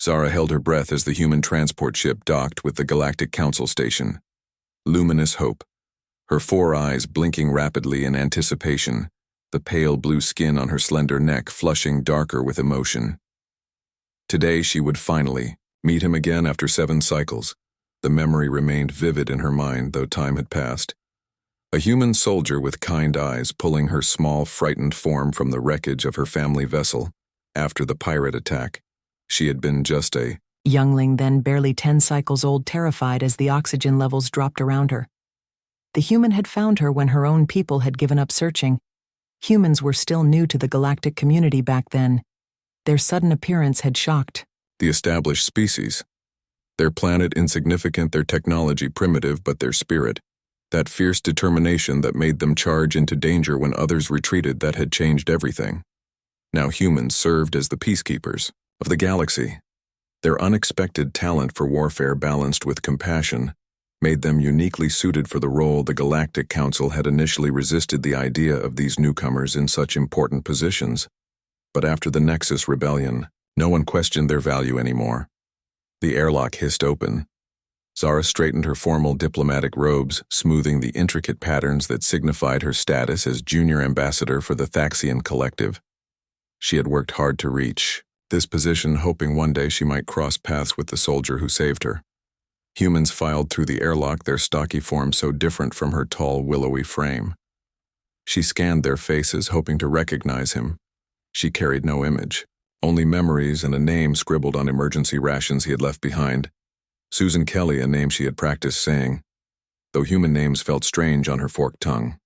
Zara held her breath as the human transport ship docked with the Galactic Council station. Luminous hope, her 4 eyes blinking rapidly in anticipation, the pale blue skin on her slender neck flushing darker with emotion. Today she would finally meet him again after 7 cycles. The memory remained vivid in her mind, though time had passed. A human soldier with kind eyes pulling her small, frightened form from the wreckage of her family vessel after the pirate attack. She had been just a youngling, then barely 10 cycles old, terrified as the oxygen levels dropped around her. The human had found her when her own people had given up searching. Humans were still new to the galactic community back then. Their sudden appearance had shocked the established species. Their planet insignificant, their technology primitive, but their spirit, that fierce determination that made them charge into danger when others retreated, that had changed everything. Now humans served as the peacekeepers of the galaxy. Their unexpected talent for warfare, balanced with compassion, made them uniquely suited for the role. The Galactic Council had initially resisted the idea of these newcomers in such important positions, but after the Nexus Rebellion, no one questioned their value anymore. The airlock hissed open. Zara straightened her formal diplomatic robes, smoothing the intricate patterns that signified her status as junior ambassador for the Thaxian Collective. She had worked hard to reach this position, hoping one day she might cross paths with the soldier who saved her. Humans filed through the airlock, their stocky form so different from her tall, willowy frame. She scanned their faces, hoping to recognize him. She carried no image, only memories and a name scribbled on emergency rations he had left behind. Susan Kelly, a name she had practiced saying, though human names felt strange on her forked tongue.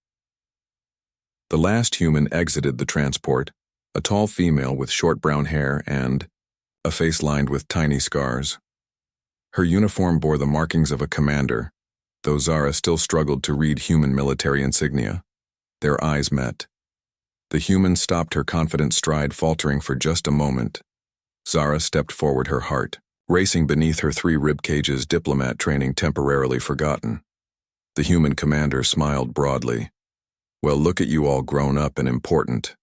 The last human exited the transport, a tall female with short brown hair and a face lined with tiny scars. Her uniform bore the markings of a commander, though Zara still struggled to read human military insignia. Their eyes met. The human stopped her confident stride, faltering for just a moment. Zara stepped forward, her heart racing beneath her 3 rib cages, diplomat training temporarily forgotten. The human commander smiled broadly. "Well, look at you all grown up and important."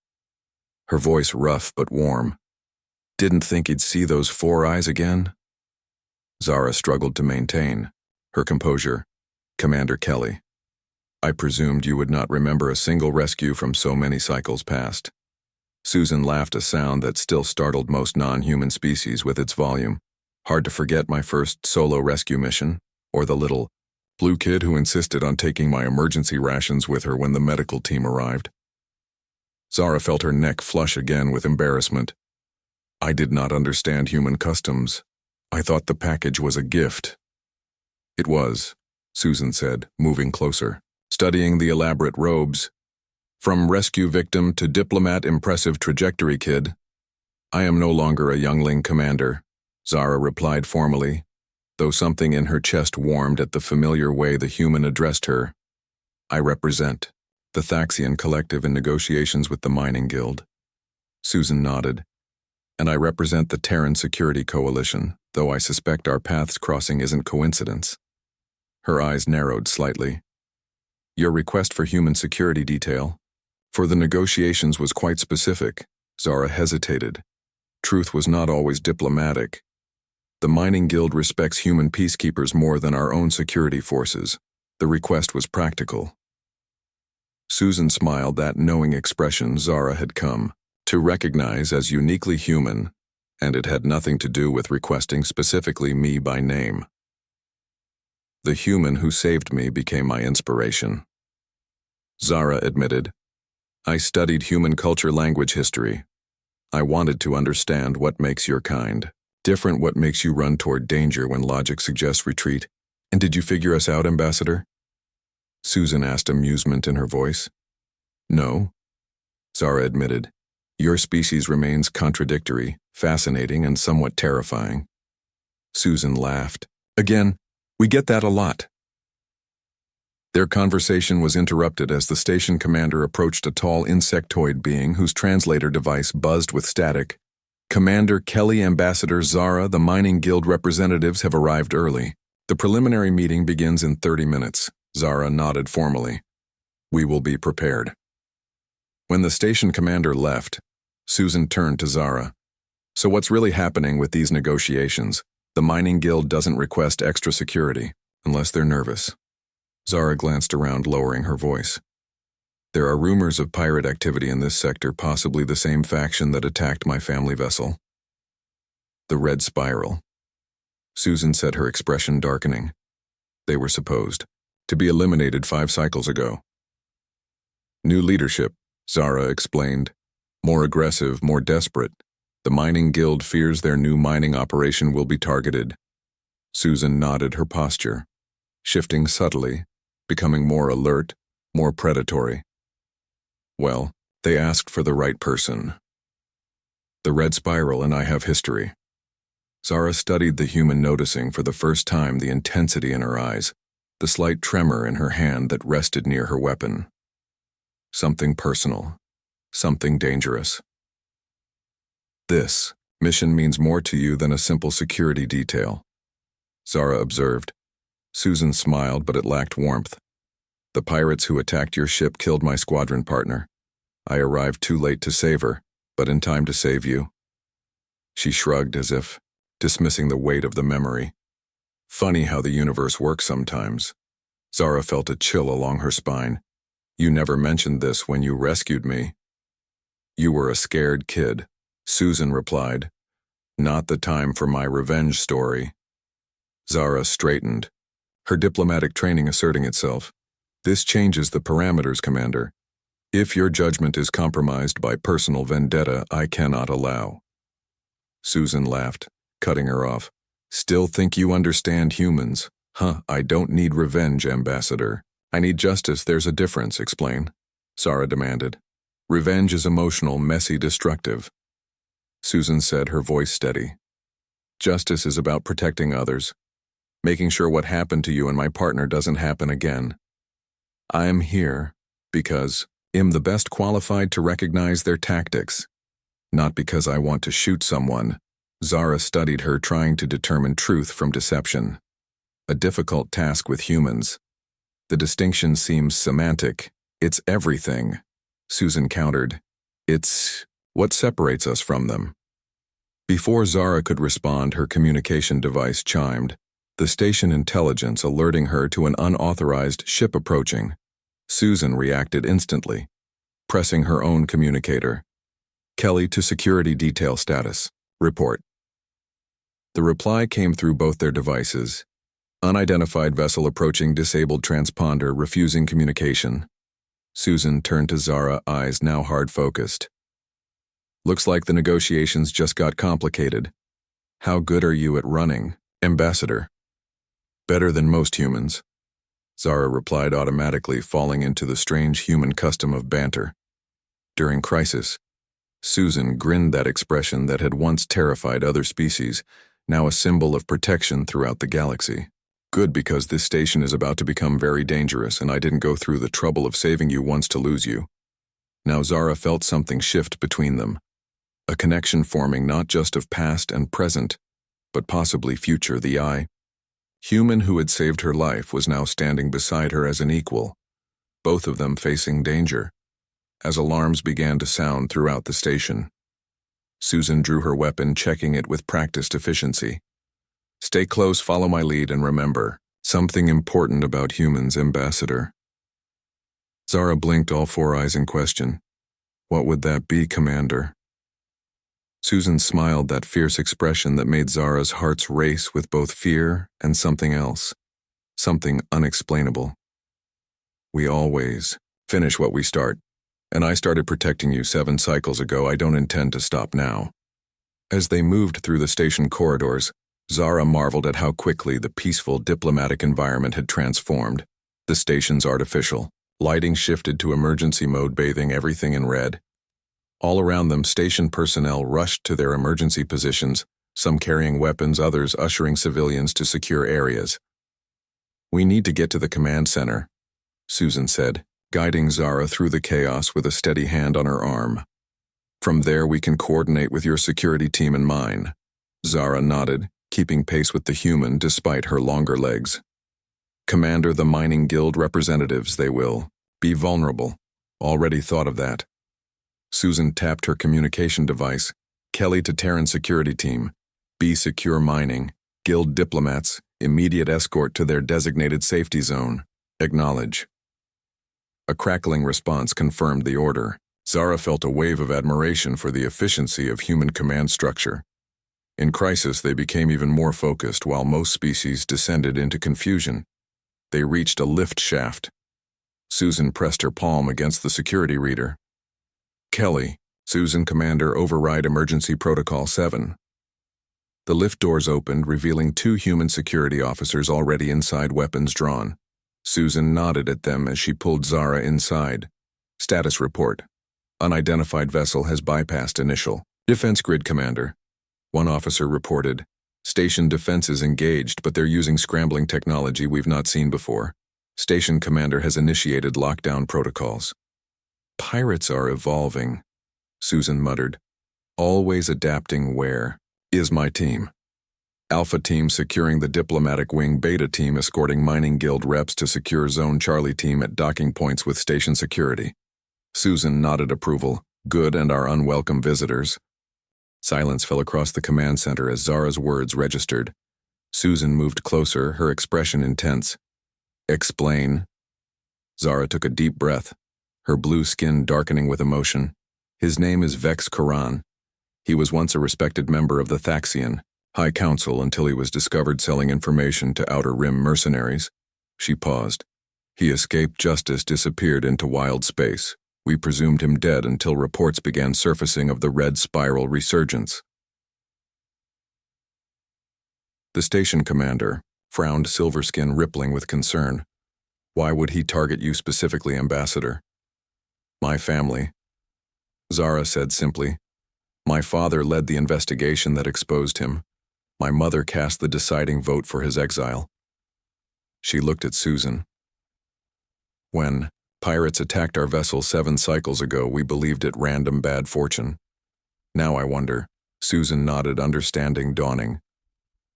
Her voice rough but warm. "Didn't think he'd see those 4 eyes again?" Zara struggled to maintain her composure. "Commander Kelly, I presumed you would not remember a single rescue from so many cycles past." Susan laughed, a sound that still startled most non-human species with its volume. "Hard to forget my first solo rescue mission, or the little blue kid who insisted on taking my emergency rations with her when the medical team arrived." Zara felt her neck flush again with embarrassment. "I did not understand human customs. I thought the package was a gift." "It was," Susan said, moving closer, studying the elaborate robes. "From rescue victim to diplomat, impressive trajectory, kid." "I am no longer a youngling, Commander," Zara replied formally, though something in her chest warmed at the familiar way the human addressed her. "I represent the Thaxian Collective in negotiations with the Mining Guild." Susan nodded. "And I represent the Terran Security Coalition, though I suspect our paths crossing isn't coincidence." Her eyes narrowed slightly. "Your request for human security detail for the negotiations was quite specific." Zara hesitated. Truth was not always diplomatic. The Mining Guild respects human peacekeepers more than our own security forces. The request was practical. Susan smiled, that knowing expression Zara had come to recognize as uniquely human, and it had nothing to do with requesting specifically me by name. "The human who saved me became my inspiration," Zara admitted. "I studied human culture, language, history. I wanted to understand what makes your kind different, what makes you run toward danger when logic suggests retreat. And did you figure us out, Ambassador?" Susan asked, amusement in her voice. "No," Zara admitted. "Your species remains contradictory, fascinating, and somewhat terrifying." Susan laughed. "Again, we get that a lot." Their conversation was interrupted as the station commander approached a tall insectoid being whose translator device buzzed with static. "Commander Kelly, Ambassador Zara, the Mining Guild representatives have arrived early. The preliminary meeting begins in 30 minutes. Zara nodded formally. "We will be prepared." When the station commander left, Susan turned to Zara. So what's really happening with these negotiations? The mining guild doesn't request extra security, unless they're nervous. Zara glanced around, lowering her voice. There are rumors of pirate activity in this sector, possibly the same faction that attacked my family vessel. The Red Spiral. Susan said, her expression darkening. They were supposed to be eliminated 5 cycles ago. New leadership, Zara explained. More aggressive, more desperate. The mining guild fears their new mining operation will be targeted. Susan nodded, her posture shifting subtly, becoming more alert, more predatory. Well, they asked for the right person. The Red Spiral and I have history. Zara studied the human, noticing for the first time the intensity in her eyes, the slight tremor in her hand that rested near her weapon. Something personal, something dangerous. This mission means more to you than a simple security detail, Zara observed. Susan smiled, but it lacked warmth. The pirates who attacked your ship killed my squadron partner. I arrived too late to save her, but in time to save you. She shrugged, as if dismissing the weight of the memory. Funny how the universe works sometimes. Zara felt a chill along her spine. You never mentioned this when you rescued me. You were a scared kid, Susan replied. Not the time for my revenge story. Zara straightened, her diplomatic training asserting itself. This changes the parameters, Commander. If your judgment is compromised by personal vendetta, I cannot allow. Susan laughed, cutting her off. Still think you understand humans? Huh, I don't need revenge, Ambassador. I need justice. There's a difference, explain. Zara demanded. Revenge is emotional, messy, destructive. Susan said, her voice steady. Justice is about protecting others, making sure what happened to you and my partner doesn't happen again. I am here because I'm the best qualified to recognize their tactics, not because I want to shoot someone. Zara studied her, trying to determine truth from deception. A difficult task with humans. The distinction seems semantic. It's everything. Susan countered. It's what separates us from them. Before Zara could respond, her communication device chimed, the station intelligence alerting her to an unauthorized ship approaching. Susan reacted instantly, pressing her own communicator. Kelly to security detail status. Report. The reply came through both their devices. Unidentified vessel approaching, disabled transponder, refusing communication. Susan turned to Zara, eyes now hard-focused. Looks like the negotiations just got complicated. How good are you at running, Ambassador? Better than most humans. Zara replied automatically, falling into the strange human custom of banter. During crisis, Susan grinned, that expression that had once terrified other species, now a symbol of protection throughout the galaxy. Good, because this station is about to become very dangerous, and I didn't go through the trouble of saving you once to lose you. Now Zara felt something shift between them. A connection forming, not just of past and present, but possibly future. The human who had saved her life was now standing beside her as an equal, both of them facing danger. As alarms began to sound throughout the station, Susan drew her weapon, checking it with practiced efficiency. Stay close, follow my lead, and remember, something important about humans, Ambassador. Zara blinked, all 4 eyes in question. What would that be, Commander? Susan smiled, that fierce expression that made Zara's hearts race with both fear and something else, something unexplainable. We always finish what we start, and I started protecting you 7 cycles ago. I don't intend to stop now. As they moved through the station corridors, Zara marveled at how quickly the peaceful, diplomatic environment had transformed. The station's artificial lighting shifted to emergency mode, bathing everything in red. All around them, station personnel rushed to their emergency positions, some carrying weapons, others ushering civilians to secure areas. We need to get to the command center, Susan said, guiding Zara through the chaos with a steady hand on her arm. From there we can coordinate with your security team and mine. Zara nodded, keeping pace with the human despite her longer legs. Commander, the mining guild representatives, they will be vulnerable. Already thought of that. Susan tapped her communication device, Kelly to Terran security team. Be secure mining. Guild diplomats. Immediate escort to their designated safety zone. Acknowledge. A crackling response confirmed the order. Zara felt a wave of admiration for the efficiency of human command structure. In crisis, they became even more focused while most species descended into confusion. They reached a lift shaft. Susan pressed her palm against the security reader. Kelly, Susan Commander, override Emergency Protocol 7. The lift doors opened, revealing 2 human security officers already inside, weapons drawn. Susan nodded at them as she pulled Zara inside. Status report. Unidentified vessel has bypassed initial. Defense grid commander. One officer reported. Station defenses engaged, but they're using scrambling technology we've not seen before. Station commander has initiated lockdown protocols. Pirates are evolving, Susan muttered. Always adapting. Where is my team? Alpha team securing the diplomatic wing, Beta team escorting mining guild reps to secure zone, Charlie team at docking points with station security. Susan nodded approval. Good, and our unwelcome visitors. Silence fell across the command center as Zara's words registered. Susan moved closer, her expression intense. Explain. Zara took a deep breath, her blue skin darkening with emotion. His name is Vex Karan. He was once a respected member of the Thaxian High Council until he was discovered selling information to Outer Rim mercenaries. She paused. He escaped justice, disappeared into wild space. We presumed him dead until reports began surfacing of the red spiral resurgence. The station commander frowned, silver skin rippling with concern. Why would he target you specifically, Ambassador? My family. Zara said simply. My father led the investigation that exposed him. My mother cast the deciding vote for his exile. She looked at Susan. When pirates attacked our vessel 7 cycles ago, we believed it random bad fortune. Now I wonder. Susan nodded, understanding dawning.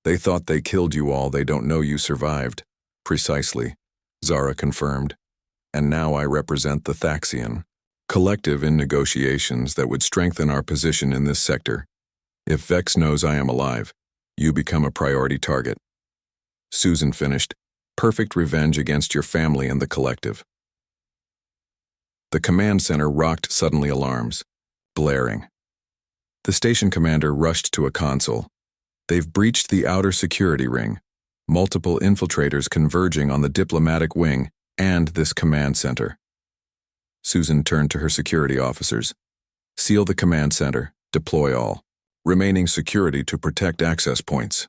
They thought they killed you all, they don't know you survived. Precisely, Zara confirmed. And now I represent the Thaxian collective in negotiations that would strengthen our position in this sector. If Vex knows I am alive, you become a priority target. Susan finished. Perfect revenge against your family and the collective. The command center rocked, suddenly alarms blaring. The station commander rushed to a console. They've breached the outer security ring. Multiple infiltrators converging on the diplomatic wing and this command center. Susan turned to her security officers. Seal the command center. Deploy all remaining security to protect access points.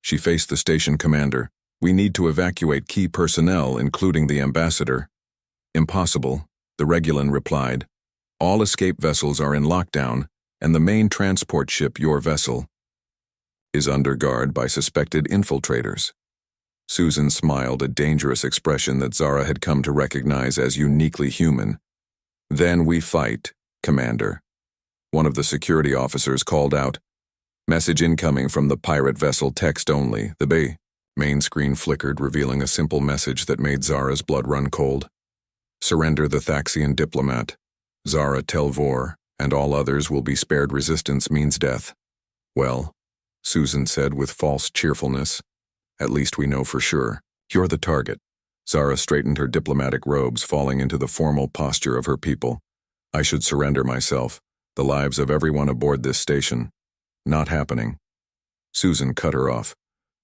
She faced the station commander. We need to evacuate key personnel, including the ambassador. Impossible, the Regulan replied. All escape vessels are in lockdown, and the main transport ship, your vessel, is under guard by suspected infiltrators. Susan smiled, a dangerous expression that Zara had come to recognize as uniquely human. Then we fight, Commander. One of the security officers called out. Message incoming from the pirate vessel, text only. The bay. Main screen flickered, revealing a simple message that made Zara's blood run cold. Surrender the Thaxian diplomat. Zara, tell Vor, and all others will be spared. Resistance means death. Well, Susan said with false cheerfulness. At least we know for sure. You're the target. Zara straightened her diplomatic robes, falling into the formal posture of her people. I should surrender myself. The lives of everyone aboard this station. Not happening. Susan cut her off.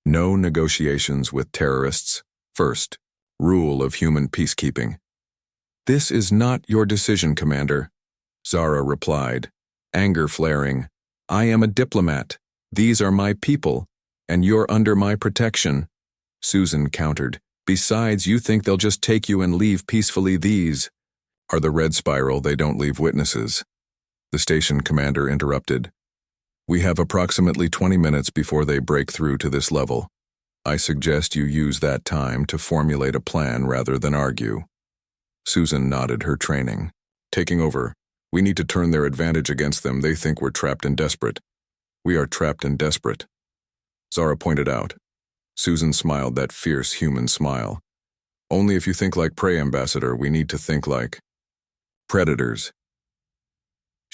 No negotiations with terrorists. First, rule of human peacekeeping. This is not your decision, Commander, Zara replied, anger flaring. I am a diplomat. These are my people, and you're under my protection. Susan countered. Besides, you think they'll just take you and leave peacefully. These are the red spiral. They don't leave witnesses. The station commander interrupted. We have approximately 20 minutes before they break through to this level. I suggest you use that time to formulate a plan rather than argue. Susan nodded, her training. Taking over. We need to turn their advantage against them. They think we're trapped and desperate. We are trapped and desperate, Zara pointed out. Susan smiled, that fierce human smile. Only if you think like prey, Ambassador. We need to think like predators.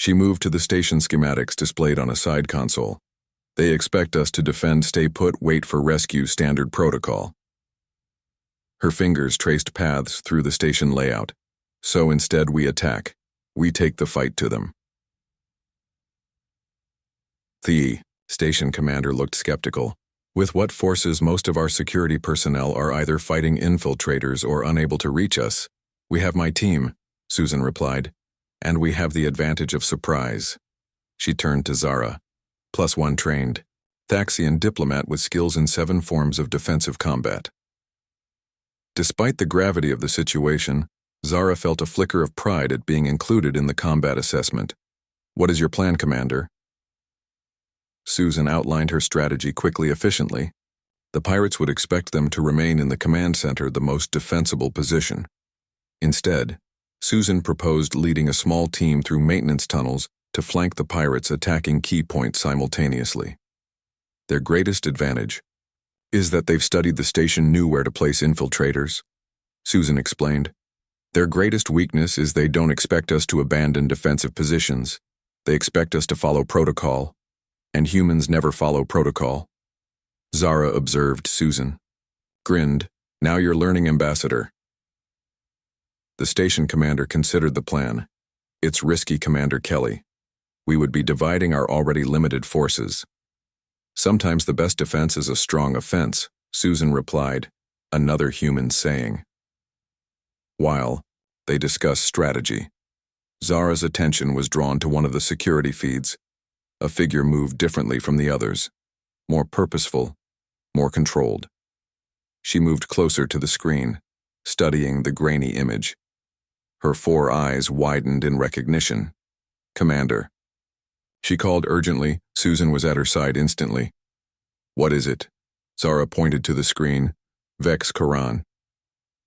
She moved to the station schematics displayed on a side console. They expect us to defend, stay put, wait for rescue standard protocol. Her fingers traced paths through the station layout. So instead we attack. We take the fight to them. The station commander looked skeptical. With what forces, most of our security personnel are either fighting infiltrators or unable to reach us. We have my team, Susan replied, and we have the advantage of surprise. She turned to Zara. +1 trained. Thaxian diplomat with skills in 7 forms of defensive combat. Despite the gravity of the situation, Zara felt a flicker of pride at being included in the combat assessment. What is your plan, Commander? Susan outlined her strategy quickly, efficiently. The pirates would expect them to remain in the command center, the most defensible position. Instead, Susan proposed leading a small team through maintenance tunnels to flank the pirates, attacking key points simultaneously. Their greatest advantage is that they've studied the station, knew where to place infiltrators, Susan explained. Their greatest weakness is they don't expect us to abandon defensive positions. They expect us to follow protocol, and humans never follow protocol. Zara observed Susan. Grinned. Now you're learning, Ambassador. The station commander considered the plan. It's risky, Commander Kelly. We would be dividing our already limited forces. Sometimes the best defense is a strong offense, Susan replied, another human saying. While they discussed strategy, Zara's attention was drawn to one of the security feeds. A figure moved differently from the others, more purposeful, more controlled. She moved closer to the screen, studying the grainy image. Her 4 eyes widened in recognition. Commander. She called urgently. Susan was at her side instantly. What is it? Zara pointed to the screen. Vex Karan.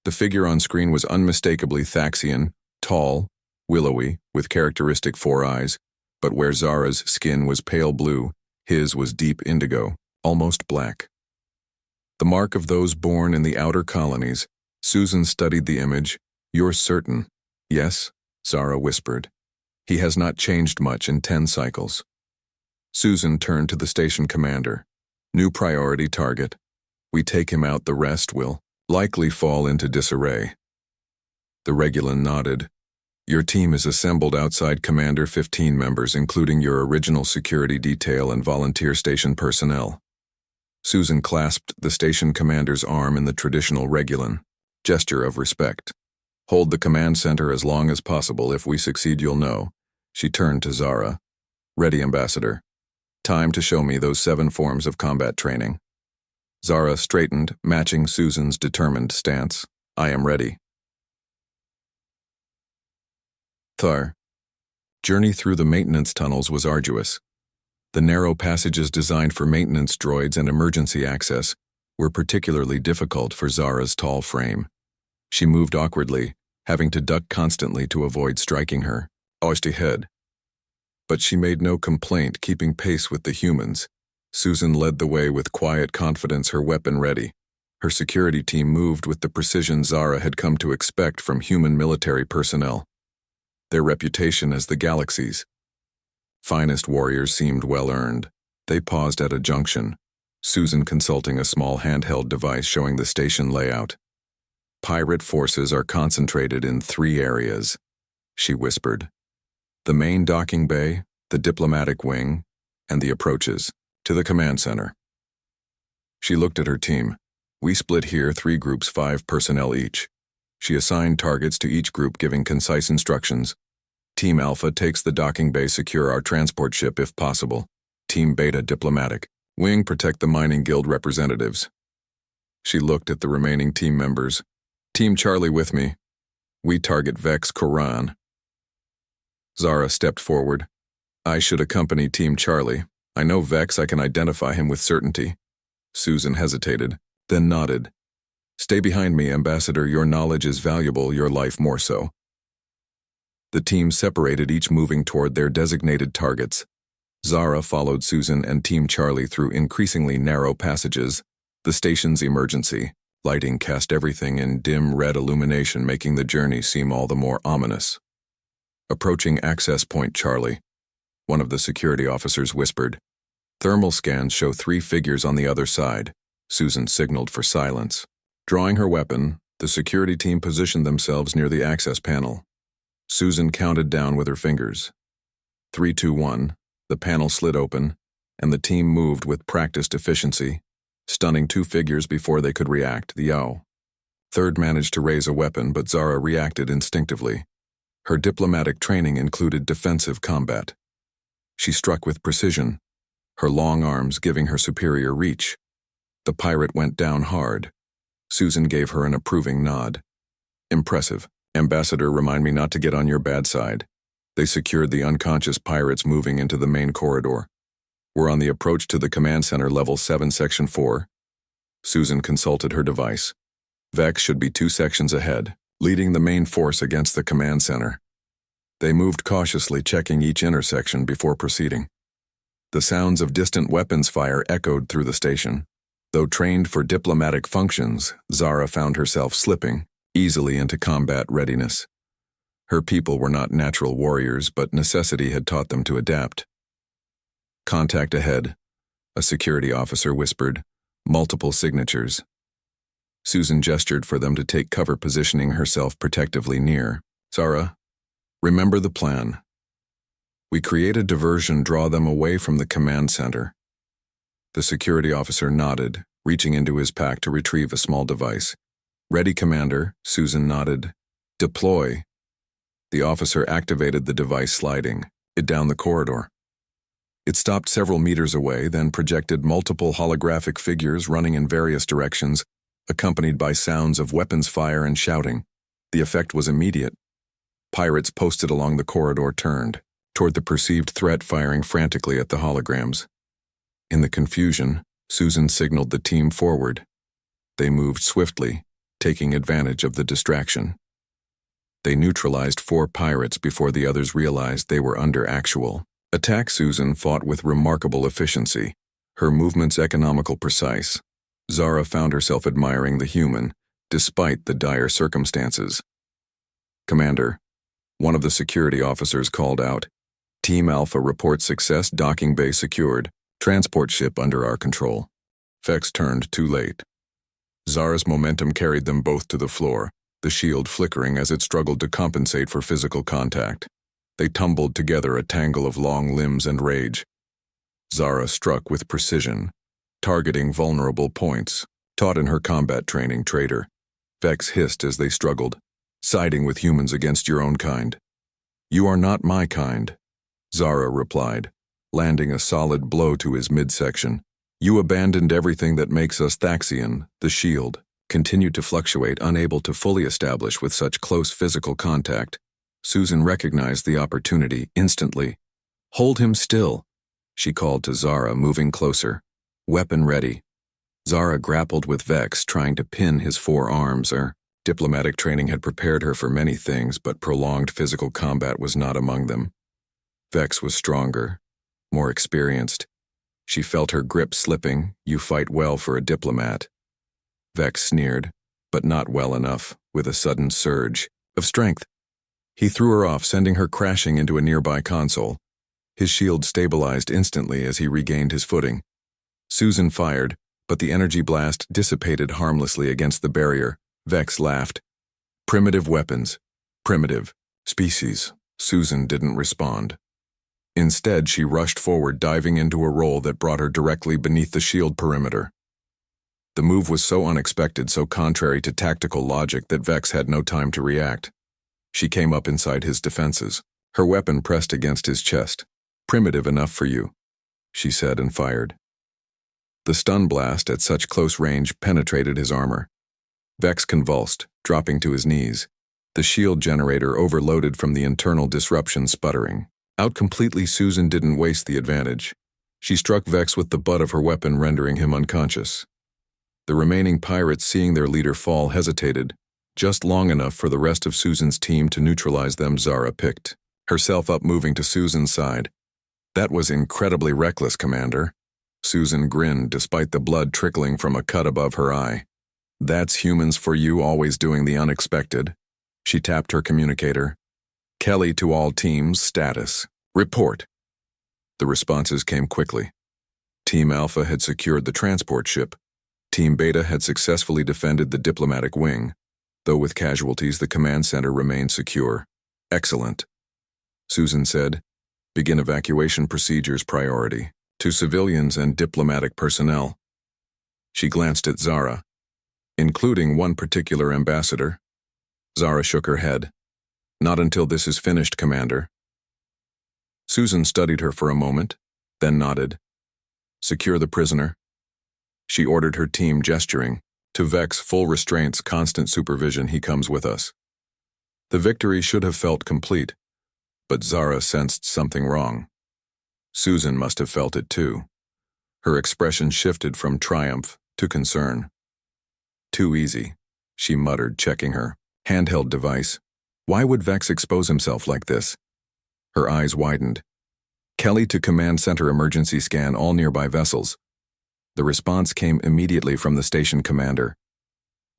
The figure on screen was unmistakably Thaxian, tall, willowy, with characteristic 4 eyes, but where Zara's skin was pale blue, his was deep indigo, almost black. The mark of those born in the outer colonies. Susan studied the image. You're certain? Yes, Zara whispered. He has not changed much in 10 cycles. Susan turned to the station commander. New priority target. We take him out, the rest will likely fall into disarray. The Regulan nodded. Your team is assembled outside, Commander, 15 members, including your original security detail and volunteer station personnel. Susan clasped the station commander's arm in the traditional Regulan gesture of respect. Hold the command center as long as possible. If we succeed, you'll know. She turned to Zara. Ready, Ambassador. Time to show me those 7 forms of combat training. Zara straightened, matching Susan's determined stance. I am ready. Thar. Journey through the maintenance tunnels was arduous. The narrow passages designed for maintenance droids and emergency access were particularly difficult for Zara's tall frame. She moved awkwardly, having to duck constantly to avoid striking her. Osti head. But she made no complaint, keeping pace with the humans. Susan led the way with quiet confidence, her weapon ready. Her security team moved with the precision Zara had come to expect from human military personnel. Their reputation as the galaxy's finest warriors seemed well earned. They paused at a junction, Susan consulting a small handheld device showing the station layout. Pirate forces are concentrated in 3 areas, she whispered. The main docking bay, the diplomatic wing, and the approaches to the command center. She looked at her team. We split here, 3 groups, 5 personnel each. She assigned targets to each group, giving concise instructions. Team Alpha takes the docking bay, secure our transport ship if possible. Team Beta diplomatic. Wing protect the mining guild representatives. She looked at the remaining team members. Team Charlie with me. We target Vex Koran. Zara stepped forward. I should accompany Team Charlie. I know Vex, I can identify him with certainty. Susan hesitated, then nodded. Stay behind me, Ambassador. Your knowledge is valuable, your life more so. The team separated, each moving toward their designated targets. Zara followed Susan and Team Charlie through increasingly narrow passages. The station's emergency lighting cast everything in dim red illumination, making the journey seem all the more ominous. Approaching access point, Charlie, one of the security officers whispered. Thermal scans show 3 figures on the other side. Susan signaled for silence. Drawing her weapon, the security team positioned themselves near the access panel. Susan counted down with her fingers. 3, 2, 1. The panel slid open, and the team moved with practiced efficiency, stunning 2 figures before they could react. The Yao. Third managed to raise a weapon, but Zara reacted instinctively. Her diplomatic training included defensive combat. She struck with precision, her long arms giving her superior reach. The pirate went down hard. Susan gave her an approving nod. Impressive. Ambassador, remind me not to get on your bad side. They secured the unconscious pirates, moving into the main corridor. We're on the approach to the command center, level 7, section 4. Susan consulted her device. Vex should be 2 sections ahead, leading the main force against the command center. They moved cautiously, checking each intersection before proceeding. The sounds of distant weapons fire echoed through the station. Though trained for diplomatic functions, Zara found herself slipping easily into combat readiness. Her people were not natural warriors, but necessity had taught them to adapt. Contact ahead, a security officer whispered, multiple signatures. Susan gestured for them to take cover, positioning herself protectively near. Zara, remember the plan. We create a diversion, draw them away from the command center. The security officer nodded, reaching into his pack to retrieve a small device. Ready, Commander, Susan nodded. Deploy. The officer activated the device, sliding it down the corridor. It stopped several meters away, then projected multiple holographic figures running in various directions, accompanied by sounds of weapons fire and shouting. The effect was immediate. Pirates posted along the corridor turned toward the perceived threat, firing frantically at the holograms. In the confusion, Susan signaled the team forward. They moved swiftly, taking advantage of the distraction. They neutralized 4 pirates before the others realized they were under actual attack. Susan fought with remarkable efficiency, her movements economical, precise. Zara found herself admiring the human, despite the dire circumstances. Commander, one of the security officers called out. Team Alpha reports success, docking bay secured, transport ship under our control. Vex turned too late. Zara's momentum carried them both to the floor, the shield flickering as it struggled to compensate for physical contact. They tumbled together, a tangle of long limbs and rage. Zara struck with precision, targeting vulnerable points, taught in her combat training. Traitor. Vex hissed as they struggled, siding with humans against your own kind. You are not my kind, Zara replied, landing a solid blow to his midsection. You abandoned everything that makes us Thaxian. The shield continued to fluctuate, unable to fully establish with such close physical contact. Susan recognized the opportunity instantly. Hold him still, she called to Zara, moving closer. Weapon ready. Zara grappled with Vex, trying to pin his 4 arms. Her diplomatic training had prepared her for many things, but prolonged physical combat was not among them. Vex was stronger, more experienced. She felt her grip slipping. You fight well for a diplomat. Vex sneered, but not well enough, with a sudden surge of strength. He threw her off, sending her crashing into a nearby console. His shield stabilized instantly as he regained his footing. Susan fired, but the energy blast dissipated harmlessly against the barrier. Vex laughed. Primitive weapons. Primitive. Species. Susan didn't respond. Instead, she rushed forward, diving into a roll that brought her directly beneath the shield perimeter. The move was so unexpected, so contrary to tactical logic, that Vex had no time to react. She came up inside his defenses, her weapon pressed against his chest. Primitive enough for you, she said, and fired. The stun blast at such close range penetrated his armor. Vex convulsed, dropping to his knees, the shield generator overloaded from the internal disruption sputtering out completely. Susan didn't waste the advantage. She struck Vex with the butt of her weapon, rendering him unconscious. The remaining pirates, seeing their leader fall, hesitated, just long enough for the rest of Susan's team to neutralize them. Zara picked herself up, moving to Susan's side. That was incredibly reckless, Commander. Susan grinned, despite the blood trickling from a cut above her eye. That's humans for you, always doing the unexpected. She tapped her communicator. Kelly to all teams, status. Report. The responses came quickly. Team Alpha had secured the transport ship. Team Beta had successfully defended the diplomatic wing. Though with casualties, the command center remained secure. Excellent. Susan said, begin evacuation procedures priority to civilians and diplomatic personnel. She glanced at Zara, including one particular ambassador. Zara shook her head. Not until this is finished, Commander. Susan studied her for a moment, then nodded. Secure the prisoner. She ordered her team, gesturing. To Vex, full restraints, constant supervision, he comes with us. The victory should have felt complete, but Zara sensed something wrong. Susan must have felt it too. Her expression shifted from triumph to concern. Too easy, she muttered, checking her handheld device. Why would Vex expose himself like this? Her eyes widened. Kelly to command center, emergency scan all nearby vessels. The response came immediately from the station commander.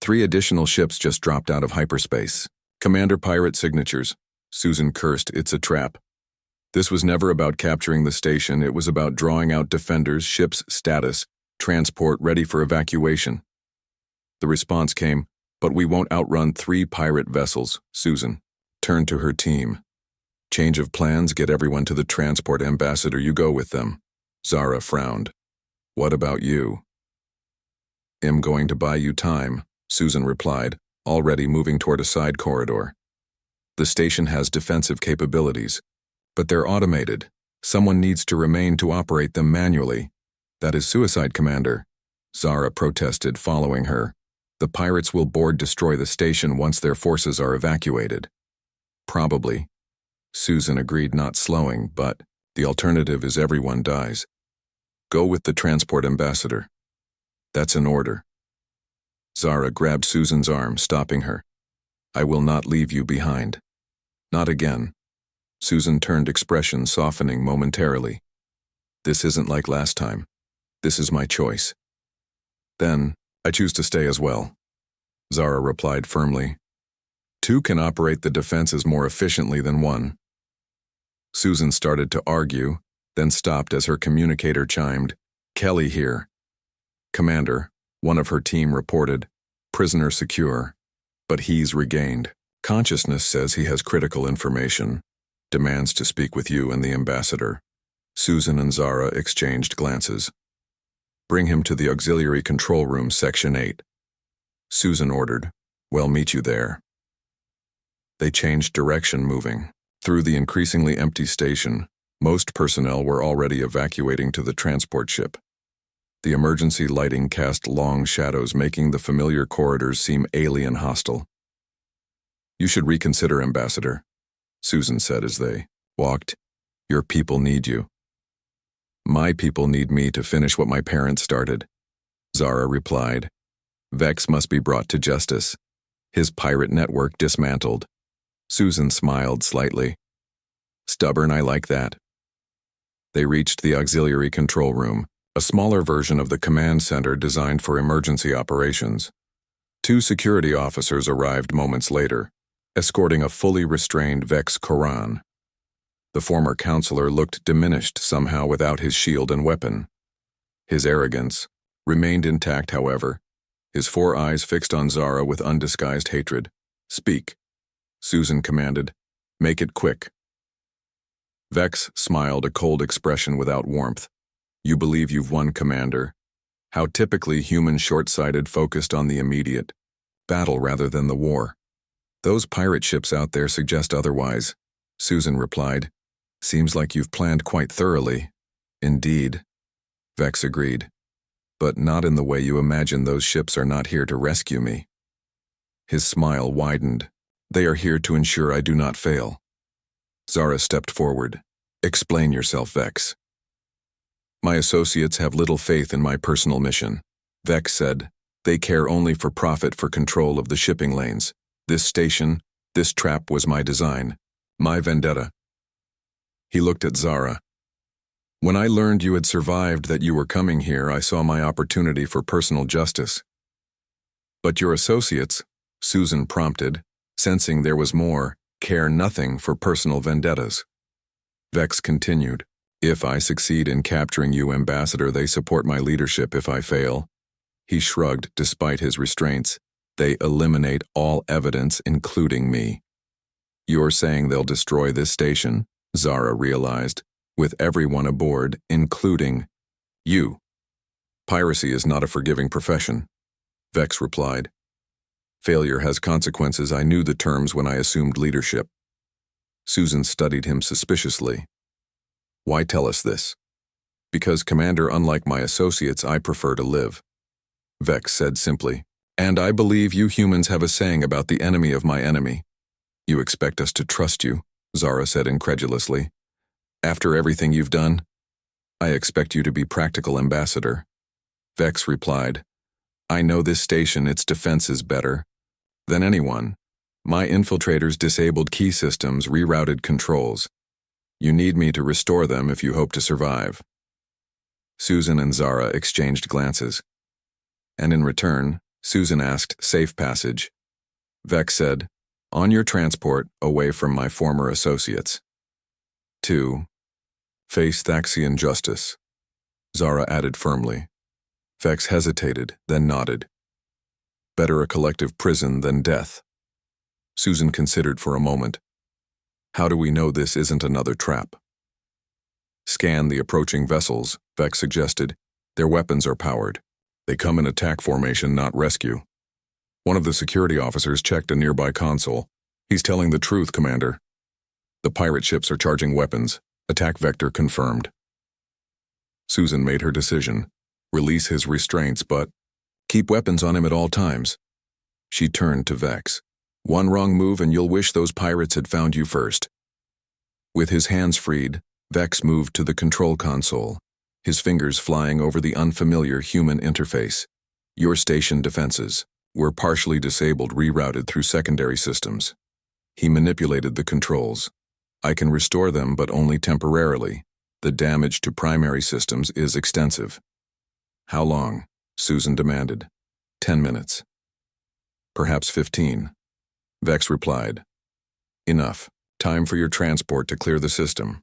3 additional ships just dropped out of hyperspace. Commander, pirate signatures. Susan cursed, it's a trap. This was never about capturing the station, it was about drawing out defenders, ship's status, transport ready for evacuation. The response came, but we won't outrun 3 pirate vessels. Susan turned to her team. Change of plans, get everyone to the transport, ambassador, you go with them. Zara frowned. What about you? I'm going to buy you time, Susan replied, already moving toward a side corridor. The station has defensive capabilities, but they're automated. Someone needs to remain to operate them manually. That is suicide, Commander. Zara protested, following her. The pirates will destroy the station once their forces are evacuated. Probably. Susan agreed, not slowing, but the alternative is everyone dies. Go with the transport, ambassador. That's an order. Zara grabbed Susan's arm, stopping her. I will not leave you behind. Not again. Susan turned, expression softening momentarily. This isn't like last time. This is my choice. Then, I choose to stay as well. Zara replied firmly. 2 can operate the defenses more efficiently than 1. Susan started to argue, then stopped as her communicator chimed. Kelly here. Commander, one of her team reported. Prisoner secure. But he's regained. Consciousness says he has critical information. Demands to speak with you and the ambassador. Susan and Zara exchanged glances. Bring him to the auxiliary control room, section 8. Susan ordered. We'll meet you there. They changed direction, moving through the increasingly empty station. Most personnel were already evacuating to the transport ship. The emergency lighting cast long shadows, making the familiar corridors seem alien hostile. You should reconsider, ambassador, Susan said as they walked. Your people need you. My people need me to finish what my parents started, Zara replied. Vex must be brought to justice. His pirate network dismantled. Susan smiled slightly. Stubborn, I like that. They reached the auxiliary control room, a smaller version of the command center designed for emergency operations. 2 security officers arrived moments later, escorting a fully restrained Vex Koran. The former counselor looked diminished somehow without his shield and weapon. His arrogance remained intact, however, his 4 eyes fixed on Zara with undisguised hatred. Speak, Susan commanded. Make it quick. Vex smiled, a cold expression without warmth. You believe you've won, Commander. How typically human, short-sighted, focused on the immediate battle rather than the war. Those pirate ships out there suggest otherwise, Susan replied. Seems like you've planned quite thoroughly. Indeed, Vex agreed. But not in the way you imagine. Those ships are not here to rescue me. His smile widened. They are here to ensure I do not fail. Zara stepped forward. Explain yourself, Vex. My associates have little faith in my personal mission, Vex said. They care only for profit, for control of the shipping lanes. This station, this trap was my design, my vendetta. He looked at Zara. When I learned you had survived, that you were coming here, I saw my opportunity for personal justice. But your associates, Susan prompted, sensing there was more, care nothing for personal vendettas. Vex continued. If I succeed in capturing you, Ambassador, they support my leadership. If I fail, he shrugged despite his restraints, they eliminate all evidence, including me. You're saying they'll destroy this station, Zara realized, with everyone aboard, including you. Piracy is not a forgiving profession, Vex replied. Failure has consequences. I knew the terms when I assumed leadership. Susan studied him suspiciously. Why tell us this? Because, Commander, unlike my associates, I prefer to live. Vex said simply. And I believe you humans have a saying about the enemy of my enemy. You expect us to trust you, Zara said incredulously. After everything you've done, I expect you to be practical, Ambassador. Vex replied. I know this station, its defenses better than anyone. My infiltrators disabled key systems, rerouted controls. You need me to restore them if you hope to survive. Susan and Zara exchanged glances. And in return, Susan asked safe passage. Vex said, on your transport, away from my former associates. 2. Face Thaxian justice, Zara added firmly. Vex hesitated, then nodded. Better a collective prison than death. Susan considered for a moment. How do we know this isn't another trap? Scan the approaching vessels, Vex suggested. Their weapons are powered. They come in attack formation, not rescue. One of the security officers checked a nearby console. He's telling the truth, Commander. The pirate ships are charging weapons. Attack vector confirmed. Susan made her decision. Release his restraints, but keep weapons on him at all times. She turned to Vex. One wrong move and you'll wish those pirates had found you first. With his hands freed, Vex moved to the control console, his fingers flying over the unfamiliar human interface. Your station defenses were partially disabled, rerouted through secondary systems. He manipulated the controls. I can restore them, but only temporarily. The damage to primary systems is extensive. How long? Susan demanded. 10 minutes. Perhaps 15. Vex replied. Enough. Time for your transport to clear the system.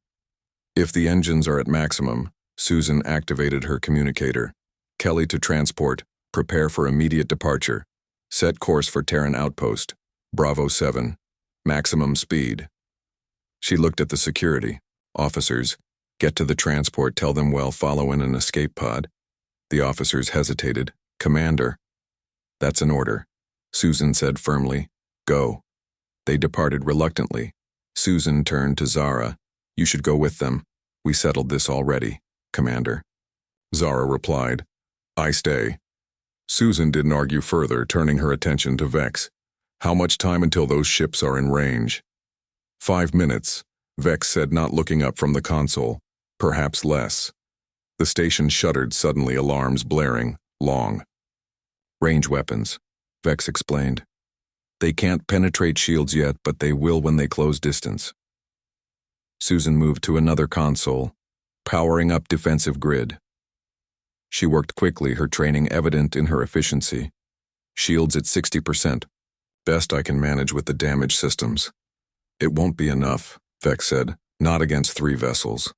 If the engines are at maximum, Susan activated her communicator. Kelly to transport. Prepare for immediate departure. Set course for Terran outpost. Bravo 7. Maximum speed. She looked at the security. Officers, get to the transport, tell them we'll follow in an escape pod. The officers hesitated. Commander. That's an order, Susan said firmly. Go. They departed reluctantly. Susan turned to Zara. You should go with them. We settled this already, Commander. Zara replied. I stay. Susan didn't argue further, turning her attention to Vex. How much time until those ships are in range? 5 minutes, Vex said, not looking up from the console. Perhaps less. The station shuddered suddenly, alarms blaring. Long. Range weapons, Vex explained. They can't penetrate shields yet, but they will when they close distance. Susan moved to another console, powering up defensive grid. She worked quickly, her training evident in her efficiency. Shields at 60%. Best I can manage with the damaged systems. It won't be enough, Vex said. Not against 3 vessels.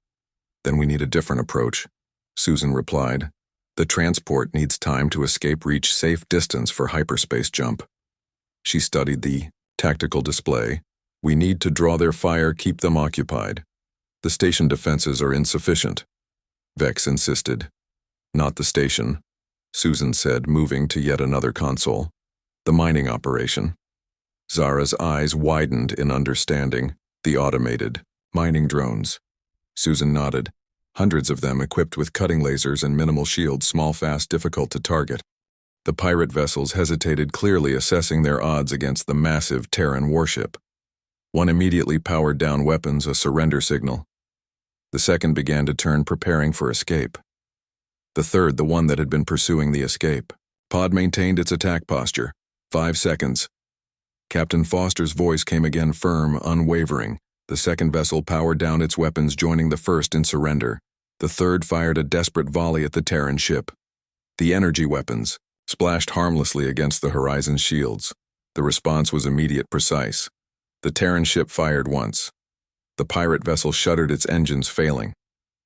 Then we need a different approach, Susan replied. The transport needs time to escape, reach safe distance for hyperspace jump. She studied the tactical display. We need to draw their fire, keep them occupied. The station defenses are insufficient, Vex insisted. Not the station, Susan said, moving to yet another console. The mining operation. Zara's eyes widened in understanding. The automated mining drones. Susan nodded. Hundreds of them equipped with cutting lasers and minimal shields, small, fast, difficult to target. The pirate vessels hesitated, clearly assessing their odds against the massive Terran warship. One immediately powered down weapons, a surrender signal. The second began to turn, preparing for escape. The third, the one that had been pursuing the escape. Pod maintained its attack posture. 5 seconds. Captain Foster's voice came again, firm, unwavering. The second vessel powered down its weapons, joining the first in surrender. The third fired a desperate volley at the Terran ship. The energy weapons splashed harmlessly against the horizon's shields. The response was immediate, precise. The Terran ship fired once. The pirate vessel shuddered, its engines failing.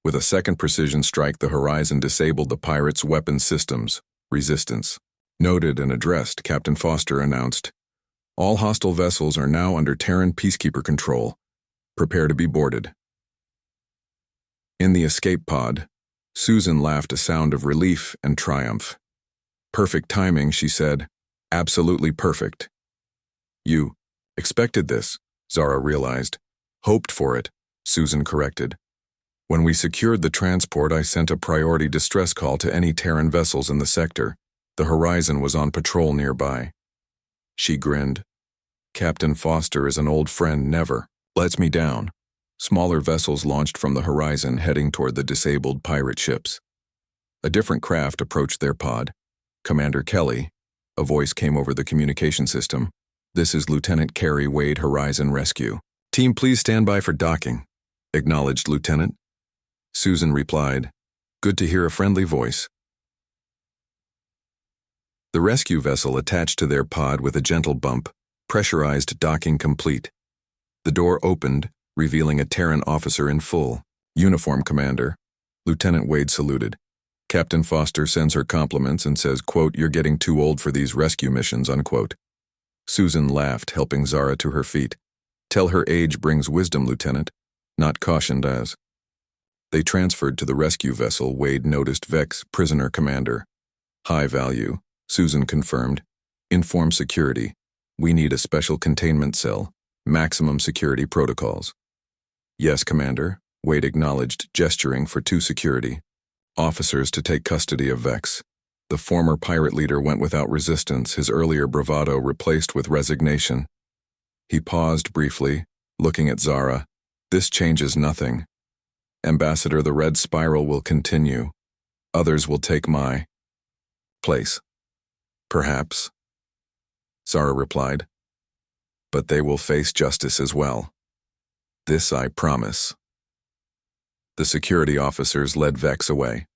With a second precision strike, the Horizon disabled the pirates' weapon systems. Resistance. Noted and addressed, Captain Foster announced, "All hostile vessels are now under Terran peacekeeper control. Prepare to be boarded." In the escape pod, Susan laughed a sound of relief and triumph. "Perfect timing," she said. "Absolutely perfect." "You expected this," Zara realized. "Hoped for it," Susan corrected. "When we secured the transport, I sent a priority distress call to any Terran vessels in the sector. The Horizon was on patrol nearby." She grinned. "Captain Foster is an old friend, never lets me down." Smaller vessels launched from the Horizon, heading toward the disabled pirate ships. A different craft approached their pod. "Commander Kelly," a voice came over the communication system. "This is Lieutenant Carey Wade, Horizon Rescue. Team, please stand by for docking." "Acknowledged, Lieutenant." Susan replied, "Good to hear a friendly voice." The rescue vessel attached to their pod with a gentle bump, pressurized docking complete. The door opened, revealing a Terran officer in full uniform. "Commander." Lieutenant Wade saluted. "Captain Foster sends her compliments and says, quote, 'You're getting too old for these rescue missions,' unquote." Susan laughed, helping Zara to her feet. "Tell her age brings wisdom, Lieutenant, not cautioned as." They transferred to the rescue vessel. Wade noticed Vex, prisoner commander. "High value," Susan confirmed. "Inform security. We need a special containment cell. Maximum security protocols." "Yes, Commander," Wade acknowledged, gesturing for 2 security officers to take custody of Vex. The former pirate leader went without resistance, his earlier bravado replaced with resignation. He paused briefly, looking at Zara. "This changes nothing. Ambassador, the red spiral will continue. Others will take my place." "Perhaps," Zara replied. "But they will face justice as well. This I promise." The security officers led Vex away.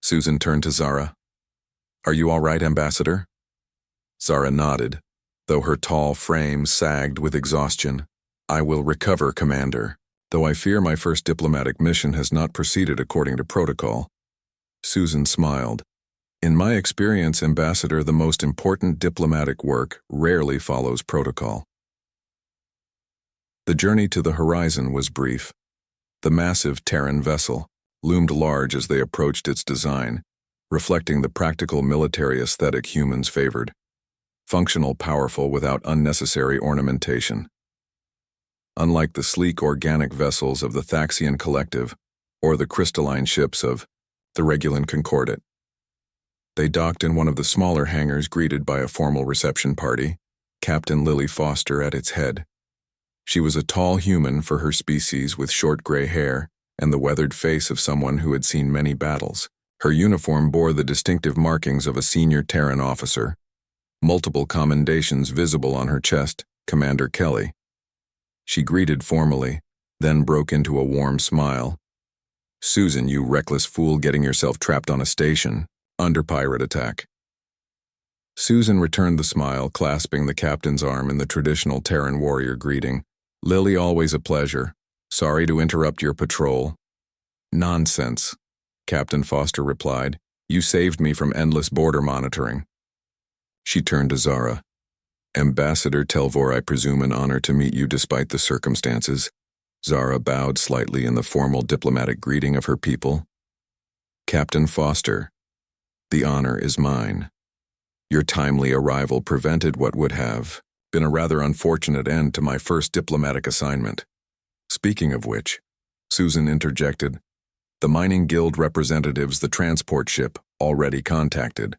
Susan turned to Zara. "Are you all right, Ambassador?" Zara nodded, though her tall frame sagged with exhaustion. "I will recover, Commander, though I fear my first diplomatic mission has not proceeded according to protocol." Susan smiled. "In my experience, Ambassador, the most important diplomatic work rarely follows protocol." The journey to the Horizon was brief. The massive Terran vessel loomed large as they approached its design, reflecting the practical military aesthetic humans favored. Functional, powerful, without unnecessary ornamentation. Unlike the sleek organic vessels of the Thaxian Collective or the crystalline ships of the Regulan Concordat. They docked in one of the smaller hangars, greeted by a formal reception party, Captain Lily Foster at its head. She was a tall human for her species with short gray hair and the weathered face of someone who had seen many battles. Her uniform bore the distinctive markings of a senior Terran officer. Multiple commendations visible on her chest, "Commander Kelly." She greeted formally, then broke into a warm smile. "Susan, you reckless fool, getting yourself trapped on a station under pirate attack." Susan returned the smile, clasping the captain's arm in the traditional Terran warrior greeting. "Lily, always a pleasure. Sorry to interrupt your patrol." "Nonsense," Captain Foster replied. "You saved me from endless border monitoring." She turned to Zara. "Ambassador Telvor, I presume an honor to meet you despite the circumstances." Zara bowed slightly in the formal diplomatic greeting of her people. "Captain Foster, the honor is mine. Your timely arrival prevented what would have been a rather unfortunate end to my first diplomatic assignment." "Speaking of which," Susan interjected, "the mining guild representatives the transport ship already contacted."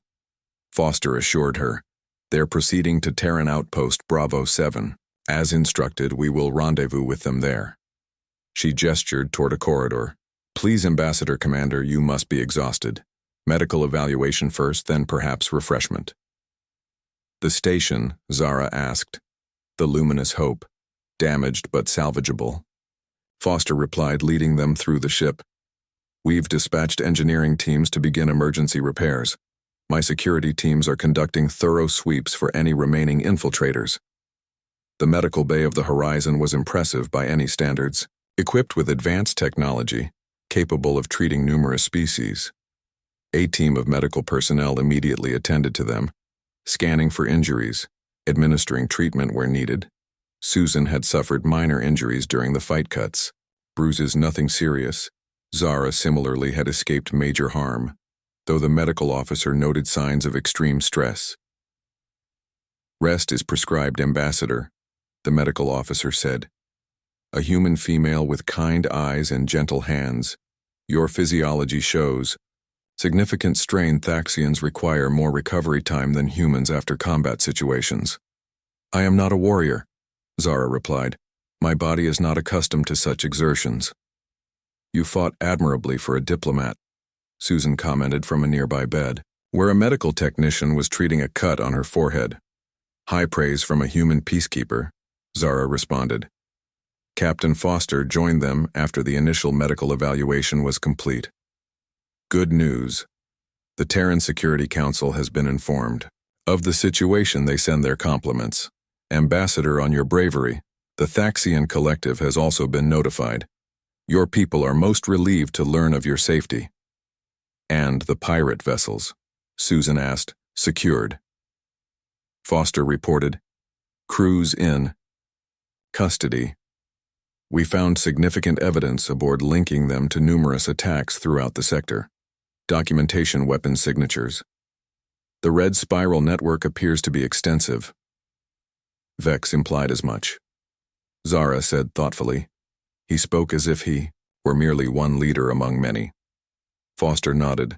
Foster assured her, "They're proceeding to Terran Outpost Bravo 7. As instructed, we will rendezvous with them there." She gestured toward a corridor. "Please, Ambassador Commander, you must be exhausted. Medical evaluation first, then perhaps refreshment." "The station," Zara asked. "The Luminous Hope. Damaged but salvageable." Foster replied, leading them through the ship. "We've dispatched engineering teams to begin emergency repairs. My security teams are conducting thorough sweeps for any remaining infiltrators." The medical bay of the Horizon was impressive by any standards. Equipped with advanced technology, capable of treating numerous species. A team of medical personnel immediately attended to them, scanning for injuries, administering treatment where needed. Susan had suffered minor injuries during the fight cuts. Bruises nothing serious. Zara similarly had escaped major harm, though the medical officer noted signs of extreme stress. Rest is prescribed, Ambassador, the medical officer said. A human female with kind eyes and gentle hands. Your physiology shows. Significant strain Thaxians require more recovery time than humans after combat situations. I am not a warrior, Zara replied. My body is not accustomed to such exertions. You fought admirably for a diplomat, Susan commented from a nearby bed, where a medical technician was treating a cut on her forehead. High praise from a human peacekeeper, Zara responded. Captain Foster joined them after the initial medical evaluation was complete. Good news. The Terran Security Council has been informed. Of the situation, they send their compliments. Ambassador, on your bravery, the Thaxian Collective has also been notified. Your people are most relieved to learn of your safety. And the pirate vessels, Susan asked, secured. Foster reported, crews in custody. We found significant evidence aboard linking them to numerous attacks throughout the sector. Documentation, weapon signatures. The red spiral network appears to be extensive. Vex implied as much. Zara said thoughtfully. He spoke as if he were merely one leader among many. Foster nodded.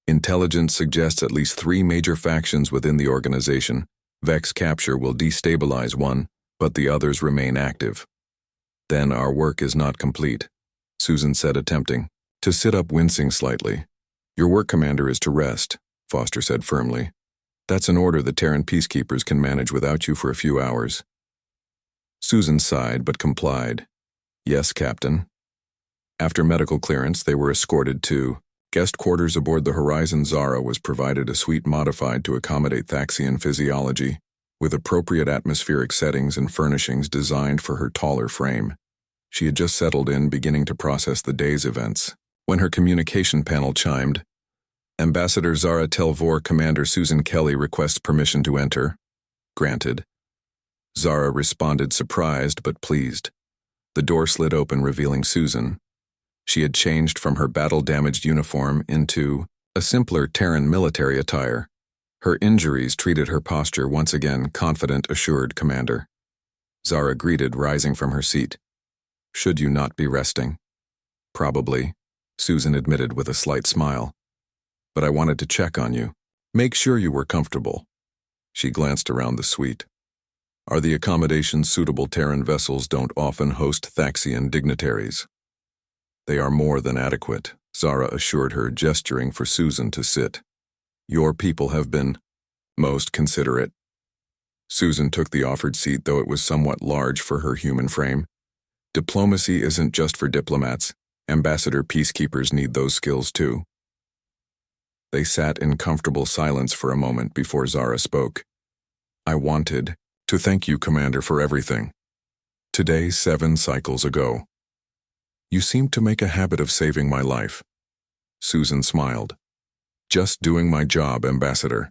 Intelligence suggests at least 3 major factions within the organization. Vex capture will destabilize one, but the others remain active. Then our work is not complete, Susan said, attempting to sit up, wincing slightly. Your work, Commander, is to rest, Foster said firmly. That's an order the Terran peacekeepers can manage without you for a few hours. Susan sighed but complied. Yes, Captain. After medical clearance, they were escorted to guest quarters aboard the Horizon. Zara was provided a suite modified to accommodate Thaxian physiology, with appropriate atmospheric settings and furnishings designed for her taller frame. She had just settled in, beginning to process the day's events, when her communication panel chimed. Ambassador Zara Telvor, Commander Susan Kelly requests permission to enter. Granted. Zara responded, surprised but pleased. The door slid open, revealing Susan. She had changed from her battle-damaged uniform into a simpler Terran military attire. Her injuries treated her posture once again, confident, assured, Commander. Zara greeted, rising from her seat. Should you not be resting? Probably, Susan admitted with a slight smile. But I wanted to check on you. Make sure you were comfortable. She glanced around the suite. Are the accommodations suitable? Terran vessels don't often host Thaxian dignitaries. They are more than adequate, Zara assured her, gesturing for Susan to sit. Your people have been most considerate. Susan took the offered seat, though it was somewhat large for her human frame. Diplomacy isn't just for diplomats. Ambassador peacekeepers need those skills too. They sat in comfortable silence for a moment before Zara spoke. I wanted to thank you, Commander, for everything. Today, 7 cycles ago. You seemed to make a habit of saving my life. Susan smiled. Just doing my job, Ambassador.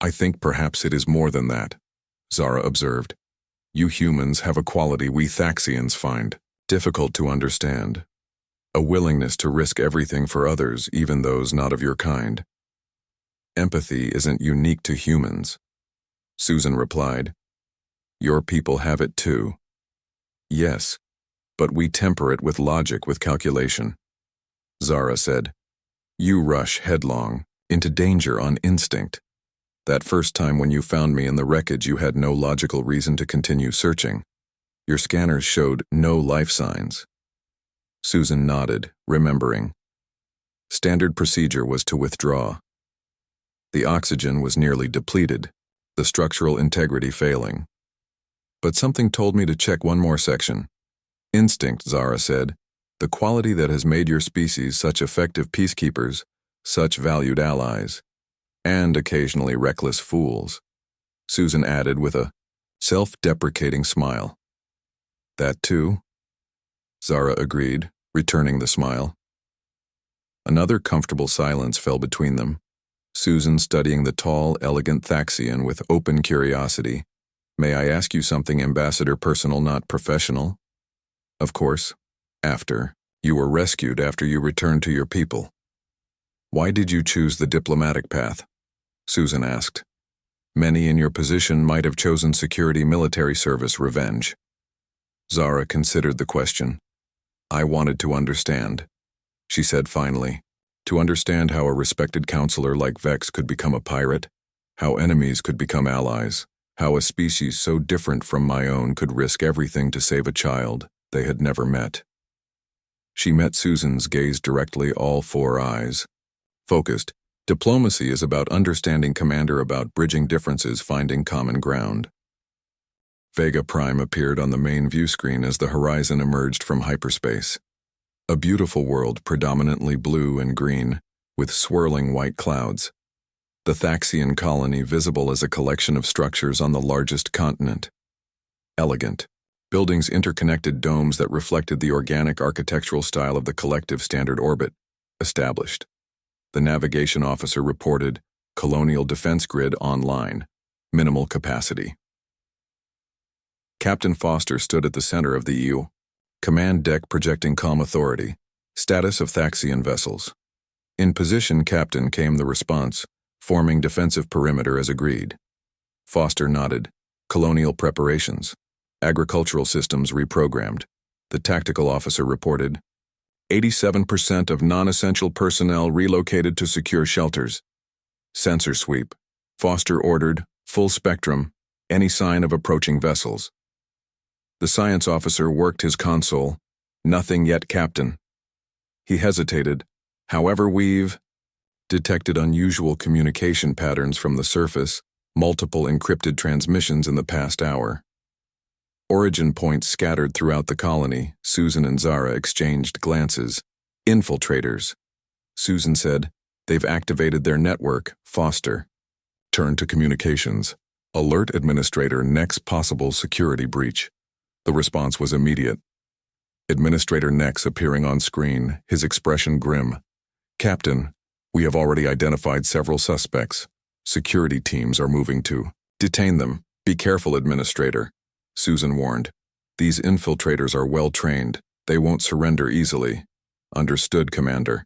I think perhaps it is more than that, Zara observed. You humans have a quality we Thaxians find difficult to understand. A willingness to risk everything for others, even those not of your kind. Empathy isn't unique to humans, Susan replied. Your people have it too. Yes, but we temper it with logic, with calculation. Zara said, you rush headlong into danger on instinct. That first time when you found me in the wreckage, you had no logical reason to continue searching. Your scanners showed no life signs. Susan nodded, remembering. Standard procedure was to withdraw. The oxygen was nearly depleted, the structural integrity failing. But something told me to check one more section. Instinct, Zara said, the quality that has made your species such effective peacekeepers, such valued allies, and occasionally reckless fools, Susan added with a self-deprecating smile. That too? Zara agreed, returning the smile. Another comfortable silence fell between them, Susan studying the tall, elegant Thaxian with open curiosity. "May I ask you something, Ambassador, personal, not professional?" "Of course. After you were rescued after you returned to your people. Why did you choose the diplomatic path?" Susan asked. "Many in your position might have chosen security, military service, revenge." Zara considered the question. "I wanted to understand," she said finally. "To understand how a respected counselor like Vex could become a pirate, how enemies could become allies, how a species so different from my own could risk everything to save a child they had never met." She met Susan's gaze directly, all four eyes. Focused. "Diplomacy is about understanding, Commander, about bridging differences, finding common ground." Vega Prime appeared on the main view screen as the horizon emerged from hyperspace. A beautiful world, predominantly blue and green, with swirling white clouds. The Thaxian colony visible as a collection of structures on the largest continent. Elegant. Buildings, interconnected domes that reflected the organic architectural style of the collective standard orbit. Established. The navigation officer reported, "Colonial defense grid online. Minimal capacity." Captain Foster stood at the center of the EU. Command deck projecting comm authority. Status of Thaxian vessels. "In position, Captain," came the response, "forming defensive perimeter as agreed." Foster nodded. "Colonial preparations. Agricultural systems reprogrammed." The tactical officer reported, 87% of non-essential personnel relocated to secure shelters." Sensor sweep. Foster ordered, "Full spectrum, any sign of approaching vessels." The science officer worked his console. "Nothing yet, Captain." He hesitated. "However, we've detected unusual communication patterns from the surface, multiple encrypted transmissions in the past hour." Origin points scattered throughout the colony. Susan and Zara exchanged glances. "Infiltrators," Susan said. "They've activated their network." Foster turned to communications. "Alert Administrator, next possible security breach." The response was immediate. Administrator Nex appearing on screen, his expression grim. "Captain, we have already identified several suspects. Security teams are moving to detain them. Be careful, Administrator," Susan warned. "These infiltrators are well trained. They won't surrender easily." "Understood, Commander."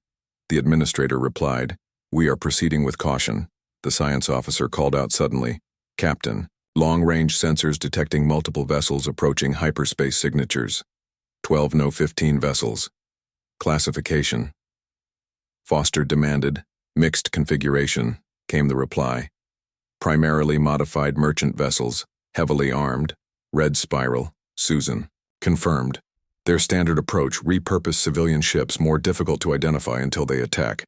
The Administrator replied. "We are proceeding with caution." The science officer called out suddenly, "Captain, long-range sensors detecting multiple vessels approaching hyperspace signatures. 12 No 15 vessels. Classification." Foster demanded. "Mixed configuration," came the reply. "Primarily modified merchant vessels, heavily armed, red spiral." Susan confirmed. "Their standard approach, repurposed civilian ships more difficult to identify until they attack."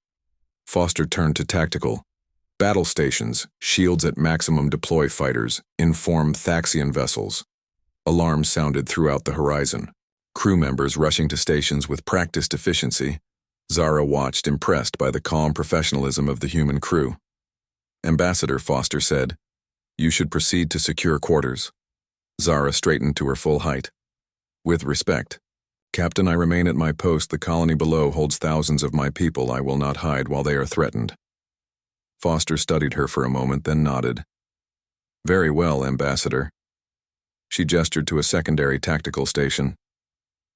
Foster turned to tactical. "Battle stations, shields at maximum deploy fighters, inform Thaxian vessels." Alarms sounded throughout the horizon. Crew members rushing to stations with practiced efficiency. Zara watched, impressed by the calm professionalism of the human crew. "Ambassador," Foster said, "you should proceed to secure quarters." Zara straightened to her full height. "With respect. Captain, I remain at my post. The colony below holds thousands of my people. I will not hide while they are threatened." Foster studied her for a moment, then nodded. "Very well, Ambassador." She gestured to a secondary tactical station.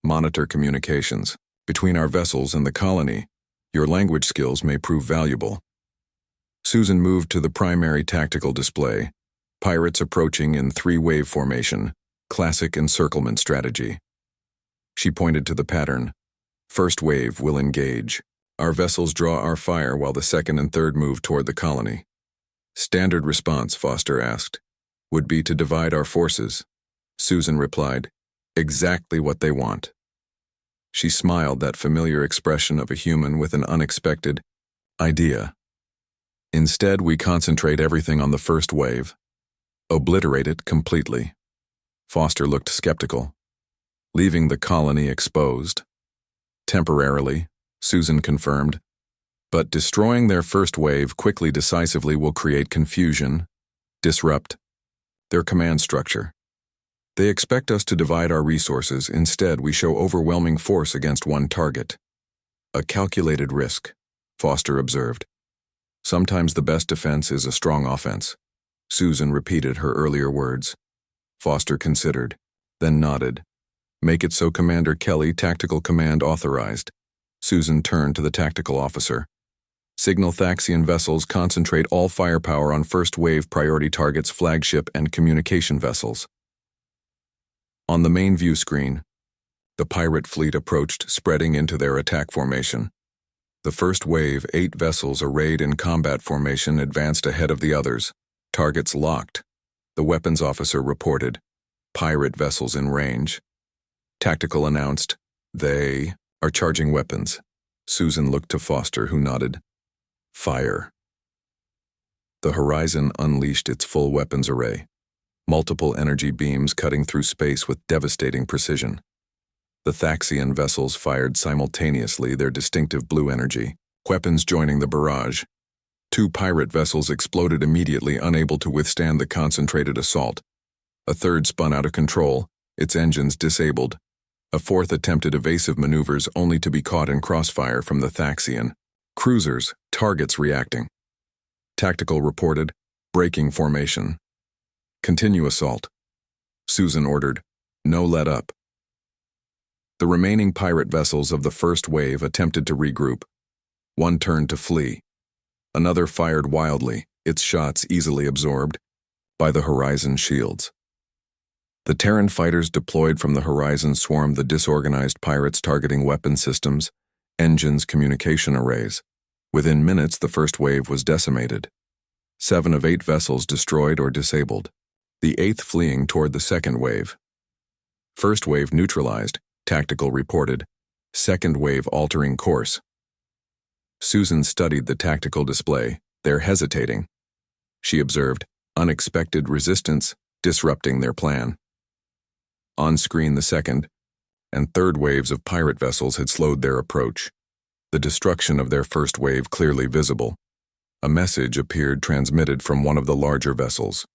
"Monitor communications. Between our vessels and the colony, your language skills may prove valuable." Susan moved to the primary tactical display. Pirates approaching in three-wave formation, classic encirclement strategy. She pointed to the pattern. "First wave will engage. Our vessels draw our fire while the second and third move toward the colony." "Standard response," Foster asked, "would be to divide our forces." Susan replied, "Exactly what they want." She smiled, that familiar expression of a human with an unexpected idea. "Instead, we concentrate everything on the first wave. Obliterate it completely." Foster looked skeptical. "Leaving the colony exposed?" "Temporarily," Susan confirmed. "But destroying their first wave quickly, decisively will create confusion, disrupt their command structure. They expect us to divide our resources. Instead, we show overwhelming force against one target. A calculated risk." Foster observed. Sometimes the best defense is a strong offense. Susan repeated her earlier words. Foster considered, then nodded. Make it so, Commander Kelly, tactical command authorized. Susan turned to the tactical officer. Signal Thaxian vessels concentrate all firepower on first wave priority targets, flagship and communication vessels. On the main view screen, the pirate fleet approached, spreading into their attack formation. The first wave, 8 vessels arrayed in combat formation, advanced ahead of the others. Targets locked. The weapons officer reported. Pirate vessels in range. Tactical announced, they are charging weapons. Susan looked to Foster, who nodded. Fire. The horizon unleashed its full weapons array. Multiple energy beams cutting through space with devastating precision. The Thaxian vessels fired simultaneously, their distinctive blue energy, weapons joining the barrage. 2 pirate vessels exploded immediately, unable to withstand the concentrated assault. A third spun out of control, its engines disabled. A fourth attempted evasive maneuvers, only to be caught in crossfire from the Thaxian cruisers, targets reacting. Tactical reported, breaking formation. Continue assault. Susan ordered, no let up. The remaining pirate vessels of the first wave attempted to regroup. One turned to flee. Another fired wildly, its shots easily absorbed by the horizon shields. The Terran fighters deployed from the horizon swarmed the disorganized pirates, targeting weapon systems, engines, communication arrays. Within minutes, the first wave was decimated. 7 of 8 vessels destroyed or disabled. The 8th fleeing toward the second wave. First wave neutralized, Tactical reported. Second wave altering course. Susan studied the tactical display. They're hesitating. She observed unexpected resistance disrupting their plan. On screen, the second and third waves of pirate vessels had slowed their approach. The destruction of their first wave clearly visible. A message appeared transmitted from one of the larger vessels.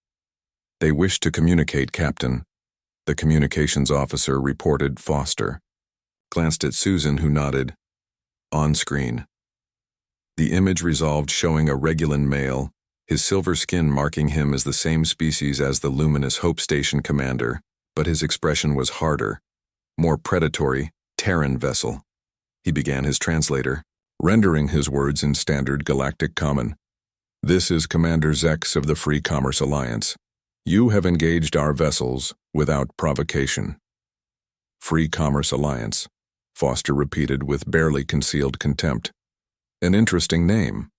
They wish to communicate, Captain. The communications officer reported. Foster glanced at Susan, who nodded. On screen, the image resolved, showing a Regulan male, his silver skin marking him as the same species as the luminous Hope Station commander, but his expression was harder, more predatory. Terran vessel. He began his translator, rendering his words in standard Galactic Common. This is Commander Zex of the Free Commerce Alliance. You have engaged our vessels without provocation. Free Commerce Alliance, Foster repeated with barely concealed contempt. An interesting name.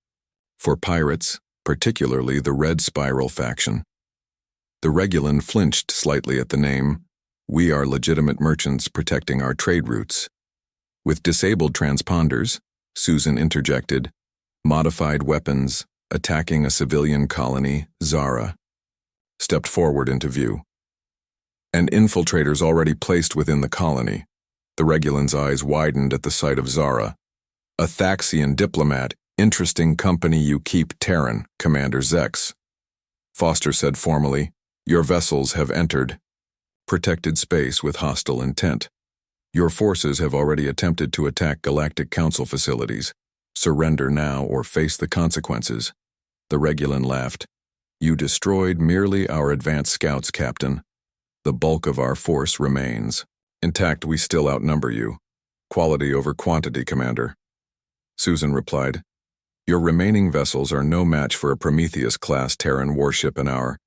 For pirates, particularly the Red Spiral faction. The Regulan flinched slightly at the name. We are legitimate merchants protecting our trade routes. With disabled transponders, Susan interjected. Modified weapons, attacking a civilian colony, Zara. Stepped forward into view. And infiltrators already placed within the colony. The Regulan's eyes widened at the sight of Zara. A Thaxian diplomat. Interesting company you keep, Terran, Commander Zex. Foster said formally, your vessels have entered protected space with hostile intent. Your forces have already attempted to attack Galactic Council facilities. Surrender now or face the consequences. The Regulan laughed. You destroyed merely our advanced scouts, Captain. The bulk of our force remains. Intact, we still outnumber you. Quality over quantity, Commander. Susan replied. Your remaining vessels are no match for a Prometheus-class Terran warship in our